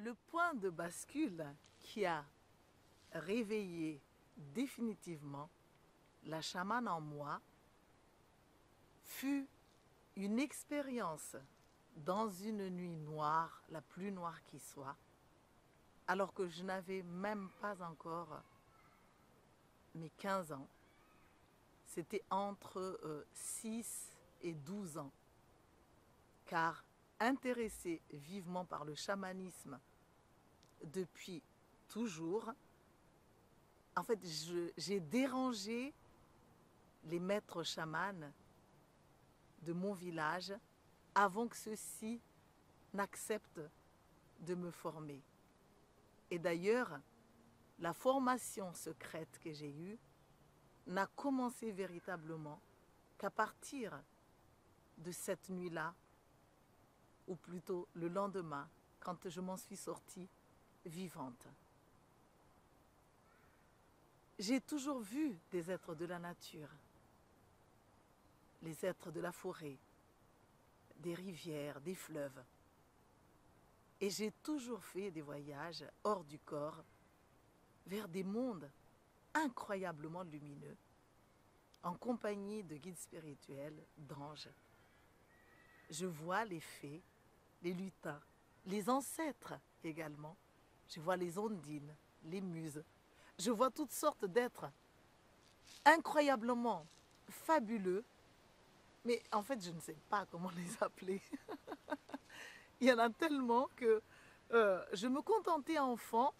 Le point de bascule qui a réveillé définitivement la chamane en moi fut une expérience dans une nuit noire, la plus noire qui soit, alors que je n'avais même pas encore mes 15 ans. C'était entre 6 et 12 ans. Car intéressée vivement par le chamanisme depuis toujours, en fait, j'ai dérangé les maîtres chamans de mon village avant que ceux-ci n'acceptent de me former. Et d'ailleurs, la formation secrète que j'ai eue n'a commencé véritablement qu'à partir de cette nuit-là, ou plutôt le lendemain, quand je m'en suis sortie vivante. J'ai toujours vu des êtres de la nature, les êtres de la forêt, des rivières, des fleuves. Et j'ai toujours fait des voyages hors du corps vers des mondes incroyablement lumineux, en compagnie de guides spirituels, d'anges. Je vois les fées, les lutins, les ancêtres également. Je vois les ondines, les muses. Je vois toutes sortes d'êtres incroyablement fabuleux, mais en fait, je ne sais pas comment les appeler. Il y en a tellement que je me contentais enfant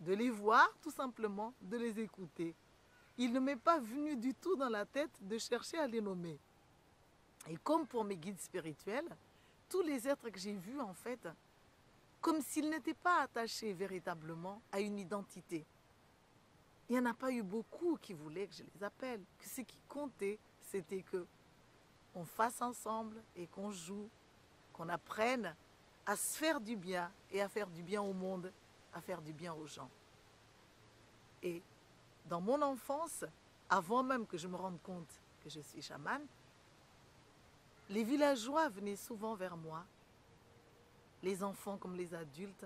de les voir, tout simplement, de les écouter. Il ne m'est pas venu du tout dans la tête de chercher à les nommer. Et comme pour mes guides spirituels, tous les êtres que j'ai vus, en fait, comme s'ils n'étaient pas attachés véritablement à une identité. Il n'y en a pas eu beaucoup qui voulaient que je les appelle. Que ce qui comptait, c'était qu'on fasse ensemble et qu'on joue, qu'on apprenne à se faire du bien et à faire du bien au monde, à faire du bien aux gens. Et dans mon enfance, avant même que je me rende compte que je suis chamane, les villageois venaient souvent vers moi, les enfants comme les adultes,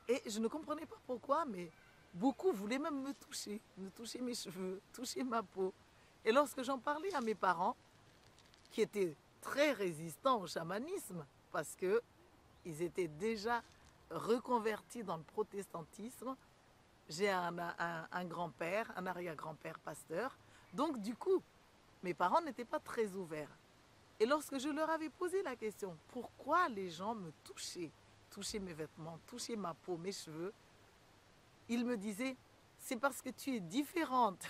et je ne comprenais pas pourquoi, mais beaucoup voulaient même me toucher mes cheveux, toucher ma peau. Et lorsque j'en parlais à mes parents, qui étaient très résistants au chamanisme, parce qu'ils étaient déjà reconvertis dans le protestantisme, j'ai un grand-père, un arrière-grand-père pasteur, donc du coup, mes parents n'étaient pas très ouverts. Et lorsque je leur avais posé la question, pourquoi les gens me touchaient mes vêtements, touchaient ma peau, mes cheveux, ils me disaient, c'est parce que tu es différente.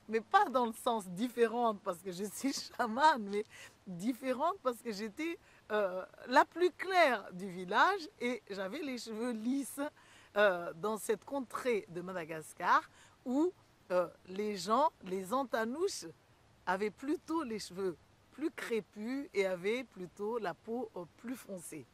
Mais pas dans le sens différente parce que je suis chamane, mais différente parce que j'étais la plus claire du village et j'avais les cheveux lisses dans cette contrée de Madagascar où les gens, les Antanouches, avaient plutôt les cheveux plus crépus et avaient plutôt la peau plus foncée.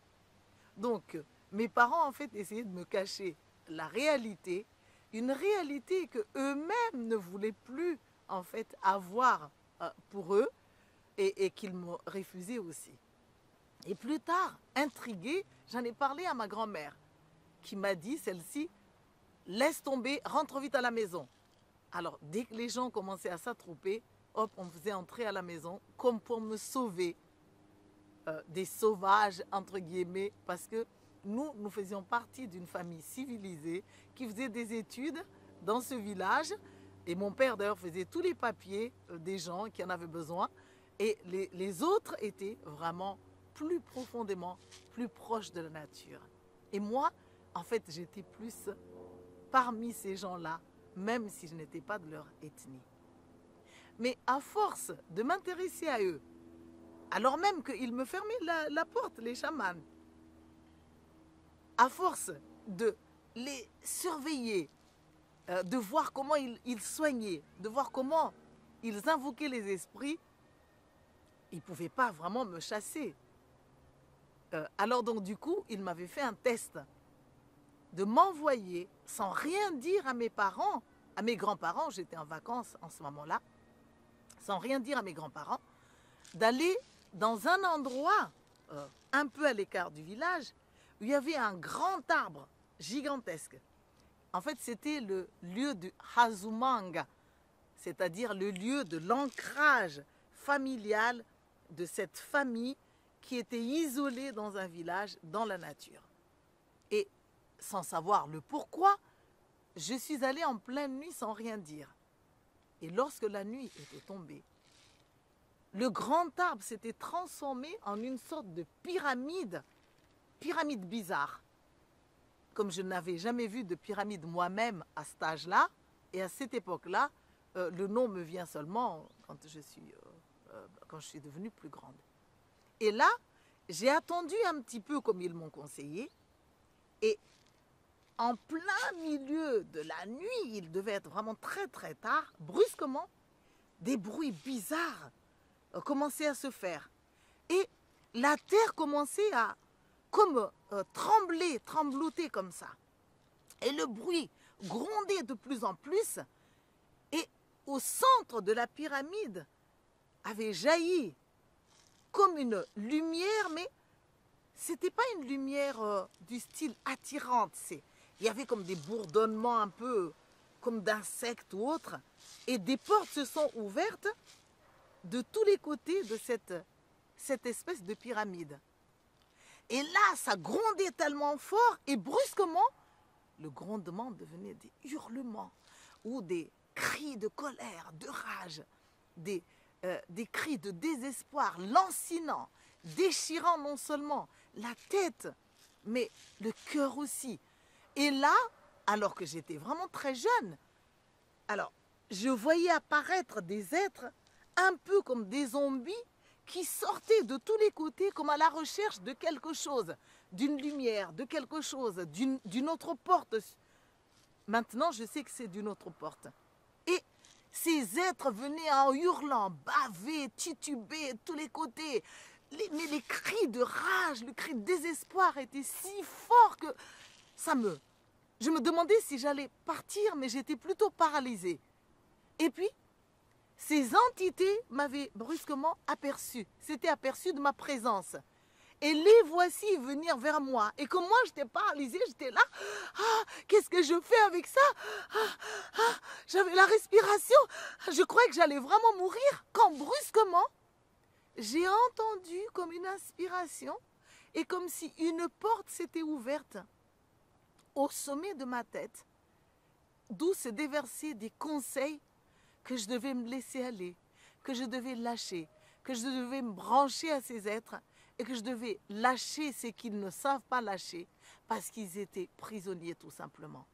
Donc, mes parents, en fait, essayaient de me cacher la réalité, une réalité que eux-mêmes ne voulaient plus, en fait, avoir pour eux et qu'ils me refusaient aussi. Et plus tard, intriguée, j'en ai parlé à ma grand-mère, qui m'a dit, celle-ci, laisse tomber, rentre vite à la maison. Alors, dès que les gens commençaient à s'attrouper, hop, on me faisait entrer à la maison, comme pour me sauver des sauvages, entre guillemets, parce que nous faisions partie d'une famille civilisée qui faisait des études dans ce village. Et mon père, d'ailleurs, faisait tous les papiers des gens qui en avaient besoin. Et les autres étaient vraiment plus profondément, plus proches de la nature. Et moi, en fait, j'étais plus parmi ces gens-là, même si je n'étais pas de leur ethnie. Mais à force de m'intéresser à eux, alors même qu'ils me fermaient la porte, les chamans, à force de les surveiller, de voir comment ils soignaient, de voir comment ils invoquaient les esprits, ils ne pouvaient pas vraiment me chasser. Alors donc du coup, ils m'avaient fait un test de m'envoyer, sans rien dire à mes parents, à mes grands-parents, j'étais en vacances en ce moment-là, sans rien dire à mes grands-parents, d'aller dans un endroit un peu à l'écart du village, où il y avait un grand arbre gigantesque. En fait, c'était le lieu du Hazumanga, c'est-à-dire le lieu de l'ancrage familial de cette famille qui était isolée dans un village, dans la nature. Et sans savoir le pourquoi, je suis allée en pleine nuit sans rien dire. Et lorsque la nuit était tombée, le grand arbre s'était transformé en une sorte de pyramide bizarre. Comme je n'avais jamais vu de pyramide moi-même à cet âge-là, et à cette époque-là, le nom me vient seulement quand je suis devenue plus grande. Et là, j'ai attendu un petit peu comme ils m'ont conseillé, et en plein milieu de la nuit, il devait être vraiment très très tard, brusquement, des bruits bizarres commençaient à se faire. Et la terre commençait à comme trembloter comme ça. Et le bruit grondait de plus en plus. Et au centre de la pyramide avait jailli comme une lumière, mais ce n'était pas une lumière du style attirante. Il y avait comme des bourdonnements un peu comme d'insectes ou autres. Et des portes se sont ouvertes de tous les côtés de cette espèce de pyramide. Et là, ça grondait tellement fort et brusquement, le grondement devenait des hurlements ou des cris de colère, de rage, des cris de désespoir lancinants, déchirant non seulement la tête, mais le cœur aussi. Et là, alors que j'étais vraiment très jeune, alors je voyais apparaître des êtres un peu comme des zombies qui sortaient de tous les côtés comme à la recherche de quelque chose, d'une lumière, de quelque chose, d'une autre porte. Maintenant, je sais que c'est d'une autre porte. Et ces êtres venaient en hurlant, baver, tituber de tous les côtés. Mais les cris de rage, le cri de désespoir étaient si forts que je me demandais si j'allais partir, mais j'étais plutôt paralysée. Et puis, ces entités m'avaient brusquement aperçu, s'étaient aperçues de ma présence. Et les voici venir vers moi. Et comme moi, j'étais paralysée, j'étais là. Ah, qu'est-ce que je fais avec ça? J'avais la respiration. Je croyais que j'allais vraiment mourir. Quand brusquement, j'ai entendu comme une inspiration et comme si une porte s'était ouverte au sommet de ma tête, d'où se déversaient des conseils que je devais me laisser aller, que je devais lâcher, que je devais me brancher à ces êtres et que je devais lâcher ce qu'ils ne savent pas lâcher parce qu'ils étaient prisonniers tout simplement.